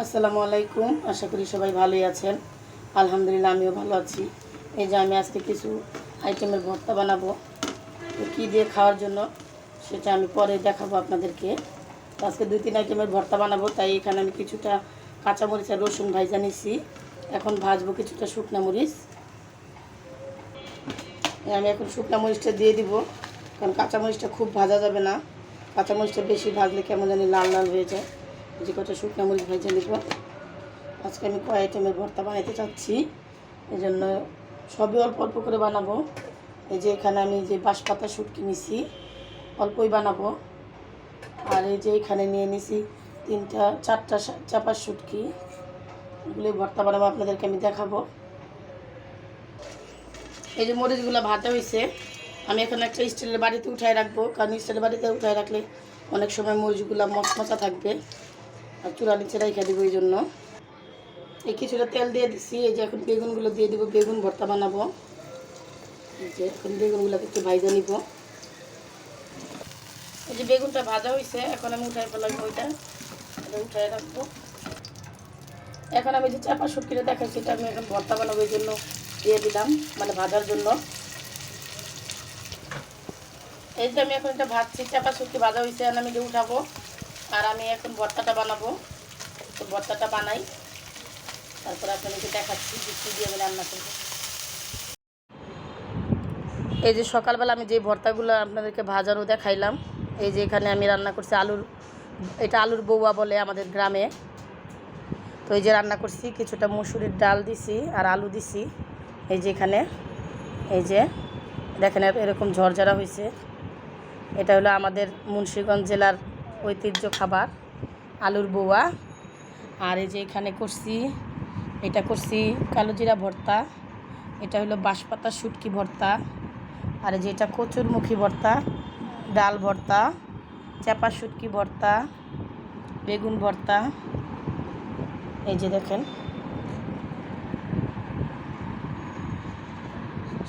আসসালামু আলাইকুম। আশা করি সবাই ভালোই আছেন। আলহামদুলিল্লাহ আমিও ভালো আছি। এই যে আমি আজকে কিছু আইটেমের ভর্তা বানাবো, তো কী দিয়ে খাওয়ার জন্য সেটা আমি পরে দেখাবো আপনাদেরকে। তো আজকে 2-3 আইটেমের ভর্তা বানাবো, তাই এখানে আমি কিছুটা কাঁচামরিচ আর রসুন ভাজা নিছি। এখন ভাজবো কিছুটা শুকনা মরিচ। আমি এখন শুকনা মরিচটা দিয়ে দিব, কারণ কাঁচামরিচটা খুব ভাজা যাবে না। কাঁচামরিচটা বেশি ভাজলে কেমন জানি লাল লাল হয়ে যায়। যে কটা শুকনা মরিচ ভেজে নিব। আজকে আমি কয় আইটেমের ভর্তা বানাতে চাচ্ছি, এই জন্য সবই অল্প অল্প করে বানাবো। এই যে এখানে আমি যে বাঁশপাতা শুটকি নিছি, অল্পই বানাবো। আর এই যে এখানে নিয়ে নিছি 3-4টা চাপা শুটকি, এগুলোই ভর্তা বানাবো, আপনাদেরকে আমি দেখাবো। এই যে মরিচগুলো ভাজা হয়েছে, আমি এখন একটা স্টিলের বাড়িতে উঠায় রাখবো, কারণ স্টিলের বাড়িতে উঠায় রাখলে অনেক সময় মরিচগুলো মচমচা থাকবে, আর চূড়া নিচে রেখে দেবো। এই জন্য এই কিছুটা তেল দিয়ে দিচ্ছি। এই যে এখন বেগুনগুলো দিয়ে দেবো, বেগুন ভর্তা বানাবো। এই যে এখন বেগুনগুলোকে একটু ভাজা নিব। এই যে বেগুনটা ভাজা হয়েছে, এখন আমি উঠাই ফেলাম, ওইটা উঠায় রাখবো। এখন আমি যে চাপা শুটকিটা দেখাচ্ছি, এটা আমি এখন ভর্তা বানাবো, এই জন্য দিয়ে দিলাম, মানে ভাজার জন্য। এই যে আমি এখন এটা ভাজছি, চাপা শুটকি ভাজা হয়েছে, আর আমি যে উঠাবো, আর আমি এখন ভর্তাটা বানাবো। তো ভর্তাটা বানাই, তারপর আপনাদেরকে দেখাচ্ছি যে কী দিয়ে আমি রান্না করবো। এই যে সকালবেলা আমি যে ভর্তাগুলো আপনাদেরকে ভাজানো দেখাইলাম, এই যে এখানে আমি রান্না করছি এটা আলুর বৌয়া বলে আমাদের গ্রামে। তো এই যে রান্না করছি, কিছুটা মসুরির ডাল দিছি আর আলু দিছি। এই যে এখানে এই যে দেখেন এরকম ঝরঝরা হয়েছে। এটা হলো আমাদের মুন্সিগঞ্জ জেলার ঐতিহ্য খাবার, আলুর বৌয়া। আর এই যে এখানে এটা করছি কালোজিরা ভর্তা, এটা হলো বাঁশপাতা শুটকি ভর্তা। আর এই যে এটা কচুরমুখী ভর্তা, ডাল ভর্তা, চাপা শুটকি ভর্তা, বেগুন ভর্তা। এই যে দেখেন,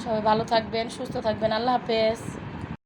সবাই ভালো থাকবেন, সুস্থ থাকবেন। আল্লাহ হাফেজ।